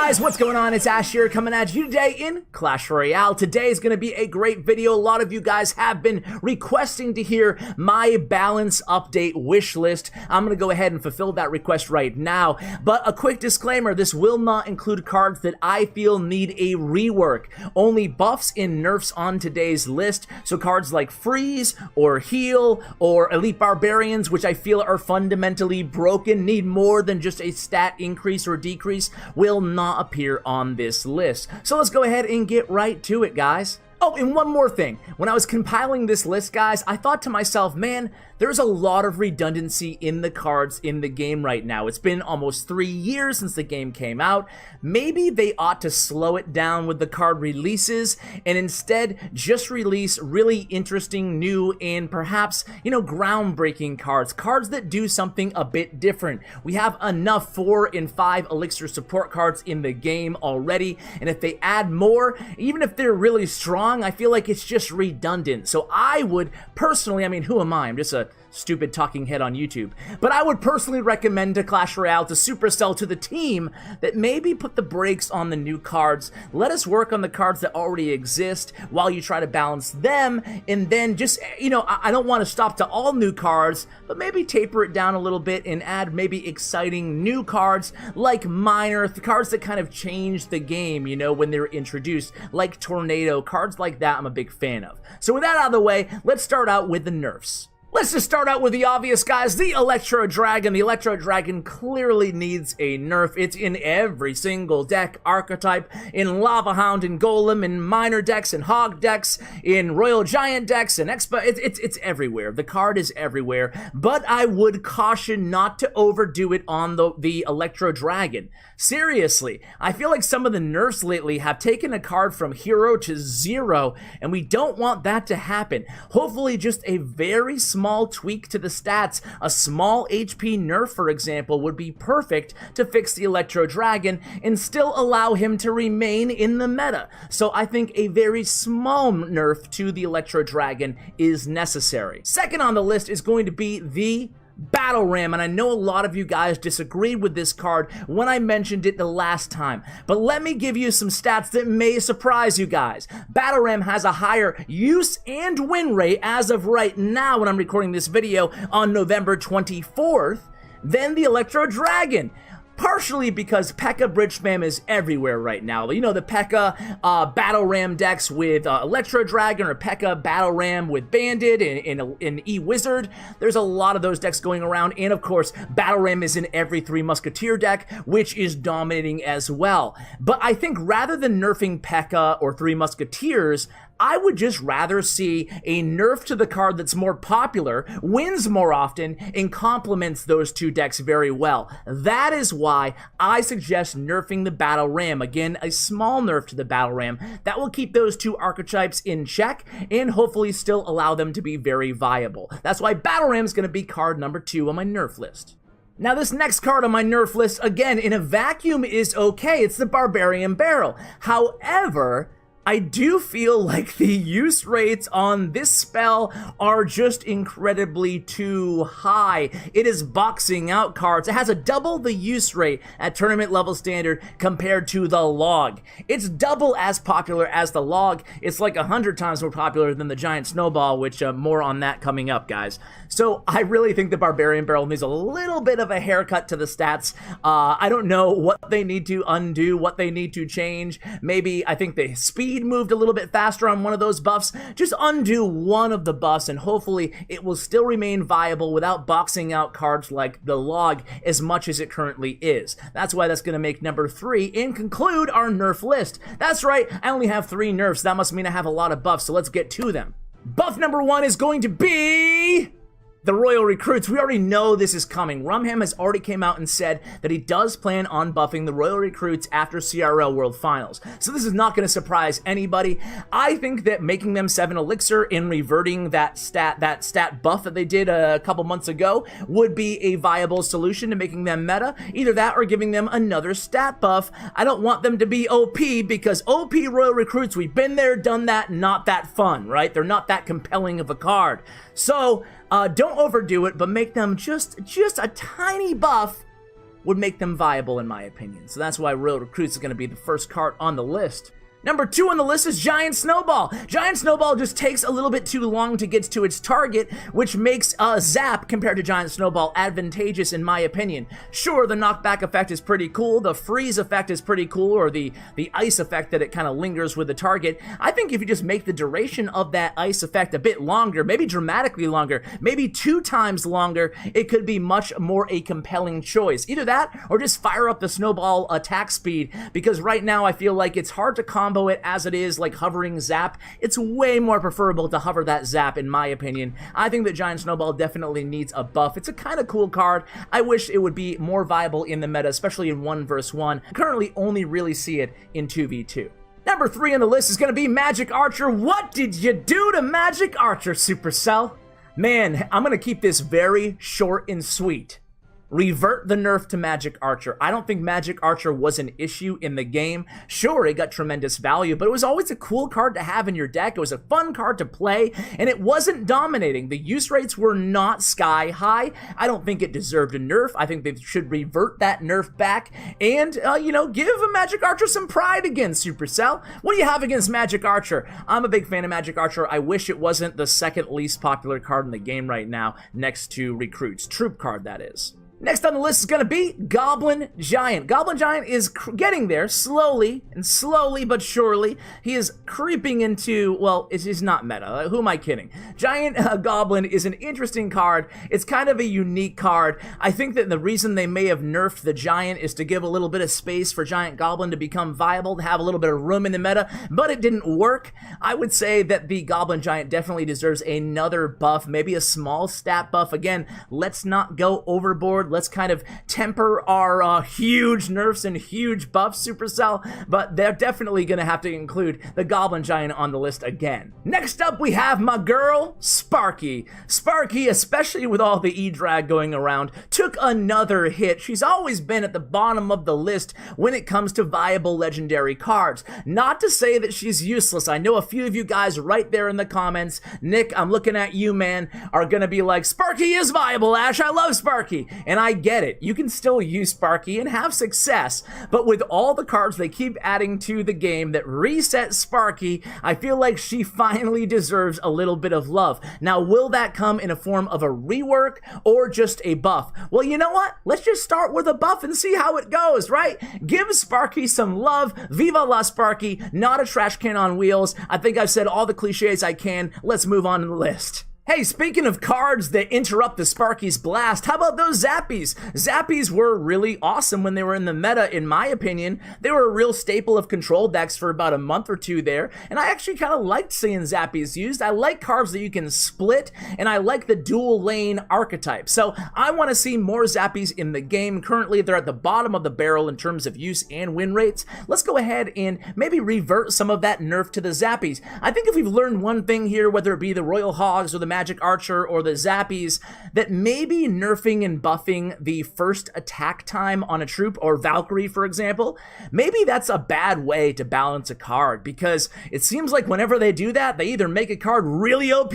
guys, what's going on? It's Ash here coming at you today in Clash Royale. Today is going to be a great video. A lot of you guys have been requesting to hear my balance update wish list. I'm going to go ahead and fulfill that request right now. But a quick disclaimer, this will not include cards that I feel need a rework. Only buffs and nerfs on today's list. So cards like Freeze or Heal or Elite Barbarians, which I feel are fundamentally broken, need more than just a stat increase or decrease, will not appear on this list. So let's go ahead and get right to it, guys. Oh, and one more thing. When I was compiling this list, guys, I thought to myself, man, there's a lot of redundancy in the cards in the game right now. It's been almost 3 years since the game came out. Maybe they ought to slow it down with the card releases and instead just release really interesting, new, and perhaps, groundbreaking cards. Cards that do something a bit different. We have enough 4 and 5 Elixir support cards in the game already, and if they add more, even if they're really strong, I feel like it's just redundant. So I would personally, who am I? I'm just a stupid talking head on YouTube. But I would personally recommend to Clash Royale, to Supercell, to the team, that maybe put the brakes on the new cards. Let us work on the cards that already exist while you try to balance them, and then just, I don't want to stop to all new cards, but maybe taper it down a little bit and add maybe exciting new cards like minor, cards that kind of change the game, when they're introduced, like Tornado, cards like that I'm a big fan of. So with that out of the way, let's start out with the nerfs. Let's just start out with the obvious, guys. The Electro Dragon. The Electro Dragon clearly needs a nerf. It's in every single deck archetype, in Lava Hound and Golem, in minor decks, in Hog decks, in Royal Giant decks, and Expo. It's everywhere. The card is everywhere, but I would caution not to overdo it on the Electro Dragon. Seriously, I feel like some of the nerfs lately have taken a card from hero to zero, and we don't want that to happen. Hopefully just a very small tweak to the stats, a small HP nerf, for example, would be perfect to fix the Electro Dragon and still allow him to remain in the meta. So I think a very small nerf to the Electro Dragon is necessary. Second on the list is going to be the Battle Ram, and I know a lot of you guys disagreed with this card when I mentioned it the last time, but let me give you some stats that may surprise you guys. Battle Ram has a higher use and win rate as of right now when I'm recording this video on November 24th than the Electro Dragon. Partially because P.E.K.K.A. Bridge Spam is everywhere right now. The P.E.K.K.A. Battle Ram decks with Electro Dragon, or P.E.K.K.A. Battle Ram with Bandit and E-Wizard. There's a lot of those decks going around, and of course, Battle Ram is in every 3 Musketeer deck, which is dominating as well. But I think rather than nerfing P.E.K.K.A. or 3 Musketeers, I would just rather see a nerf to the card that's more popular, wins more often, and complements those 2 decks very well. That is why I suggest nerfing the Battle Ram. Again, a small nerf to the Battle Ram. That will keep those 2 archetypes in check and hopefully still allow them to be very viable. That's why Battle Ram is going to be card number 2 on my nerf list. Now this next card on my nerf list, again, in a vacuum is okay. It's the Barbarian Barrel. However, I do feel like the use rates on this spell are just incredibly too high. It is boxing out cards. It has a double the use rate at tournament level standard compared to the log. It's double as popular as the log. It's like 100 times more popular than the Giant Snowball, which more on that coming up, guys. So I really think the Barbarian Barrel needs a little bit of a haircut to the stats. I don't know what they need to undo, what they need to change. Maybe I think the speed moved a little bit faster on one of those buffs. Just undo one of the buffs and hopefully it will still remain viable without boxing out cards like the log as much as it currently is. That's why that's going to make number 3 and conclude our nerf list. That's right, I only have 3 nerfs. That must mean I have a lot of buffs, so let's get to them. Buff number 1 is going to be the Royal Recruits. We already know this is coming. Rumham has already came out and said that he does plan on buffing the Royal Recruits after CRL World Finals. So this is not going to surprise anybody. I think that making them 7 Elixir and reverting that stat buff that they did a couple months ago would be a viable solution to making them meta. Either that or giving them another stat buff. I don't want them to be OP because OP Royal Recruits, we've been there, done that, not that fun, right? They're not that compelling of a card. So don't overdo it, but make them just a tiny buff would make them viable in my opinion. So that's why Royal Recruits is going to be the first card on the list. Number 2 on the list is Giant Snowball. Giant Snowball just takes a little bit too long to get to its target, which makes Zap compared to Giant Snowball advantageous in my opinion. Sure, the knockback effect is pretty cool, the freeze effect is pretty cool, or the ice effect that it kind of lingers with the target. I think if you just make the duration of that ice effect a bit longer, maybe dramatically longer, maybe 2 times longer, it could be much more a compelling choice. Either that, or just fire up the Snowball attack speed, because right now I feel like it's hard to combo it as it is, like hovering Zap. It's way more preferable to hover that Zap in my opinion. I think that Giant Snowball definitely needs a buff. It's a kind of cool card. I wish it would be more viable in the meta, especially in 1v1. Currently only really see it in 2v2. Number 3 on the list is going to be Magic Archer. What did you do to Magic Archer, Supercell? Man, I'm going to keep this very short and sweet. Revert the nerf to Magic Archer. I don't think Magic Archer was an issue in the game. Sure, it got tremendous value, but it was always a cool card to have in your deck. It was a fun card to play, and it wasn't dominating. The use rates were not sky high. I don't think it deserved a nerf. I think they should revert that nerf back and, you know, give Magic Archer some pride again, Supercell. What do you have against Magic Archer? I'm a big fan of Magic Archer. I wish it wasn't the second least popular card in the game right now, next to Recruits. Troop card, that is. Next on the list is going to be Goblin Giant. Goblin Giant is getting there slowly but surely. He is creeping into, well, it's not meta. Who am I kidding? Giant Goblin is an interesting card. It's kind of a unique card. I think that the reason they may have nerfed the Giant is to give a little bit of space for Giant Goblin to become viable, to have a little bit of room in the meta, but it didn't work. I would say that the Goblin Giant definitely deserves another buff, maybe a small stat buff. Again, let's not go overboard. Let's kind of temper our huge nerfs and huge buffs, Supercell, but they're definitely going to have to include the Goblin Giant on the list again. Next up, we have my girl, Sparky. Sparky, especially with all the E-Drag going around, took another hit. She's always been at the bottom of the list when it comes to viable legendary cards. Not to say that she's useless. I know a few of you guys right there in the comments, Nick, I'm looking at you, man, are going to be like, Sparky is viable, Ash, I love Sparky. And I get it. You can still use Sparky and have success, but with all the cards they keep adding to the game that reset Sparky, I feel like she finally deserves a little bit of love. Now, will that come in a form of a rework or just a buff? Well, you know what? Let's just start with a buff and see how it goes, right? Give Sparky some love. Viva la Sparky, not a trash can on wheels. I think I've said all the cliches I can. Let's move on to the list. Hey, speaking of cards that interrupt the Sparky's blast, how about those Zappies? Zappies were really awesome when they were in the meta, in my opinion. They were a real staple of control decks for about a month or two there, and I actually kind of liked seeing Zappies used. I like cards that you can split, and I like the dual lane archetype. So I want to see more Zappies in the game. Currently, they're at the bottom of the barrel in terms of use and win rates. Let's go ahead and maybe revert some of that nerf to the Zappies. I think if we've learned one thing here, whether it be the Royal Hogs or the Magic Archer or the Zappies, that maybe nerfing and buffing the first attack time on a troop, or Valkyrie for example, maybe that's a bad way to balance a card, because it seems like whenever they do that, they either make a card really OP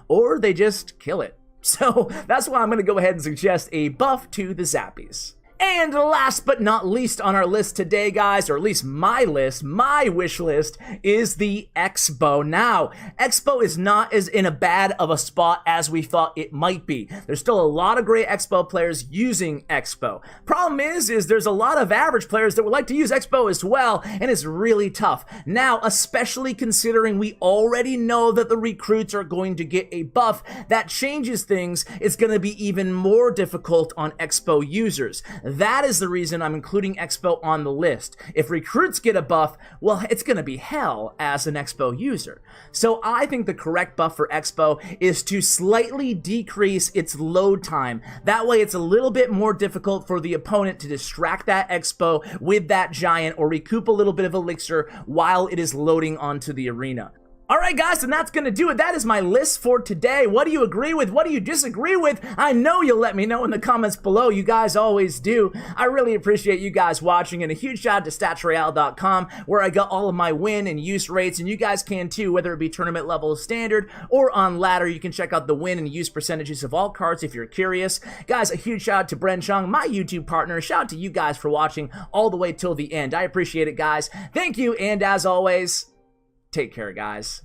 or they just kill it. So that's why I'm going to go ahead and suggest a buff to the Zappies. And last but not least on our list today, guys, or at least my list, my wish list, is the Expo. Now, Expo is not as in a bad of a spot as we thought it might be. There's still a lot of great Expo players using Expo. Problem is there's a lot of average players that would like to use Expo as well, and it's really tough. Now, especially considering we already know that the recruits are going to get a buff, that changes things. It's going to be even more difficult on Expo users. That is the reason I'm including Expo on the list. If recruits get a buff, well, it's going to be hell as an Expo user. So I think the correct buff for Expo is to slightly decrease its load time. That way it's a little bit more difficult for the opponent to distract that Expo with that giant or recoup a little bit of elixir while it is loading onto the arena. Alright guys, and that's gonna do it. That is my list for today. What do you agree with? What do you disagree with? I know you'll let me know in the comments below. You guys always do. I really appreciate you guys watching, and a huge shout out to statsroyale.com, where I got all of my win and use rates, and you guys can too, whether it be tournament level standard or on ladder. You can check out the win and use percentages of all cards if you're curious. Guys, a huge shout out to Bren Chung, my YouTube partner. Shout out to you guys for watching all the way till the end. I appreciate it, guys. Thank you, and as always, take care, guys.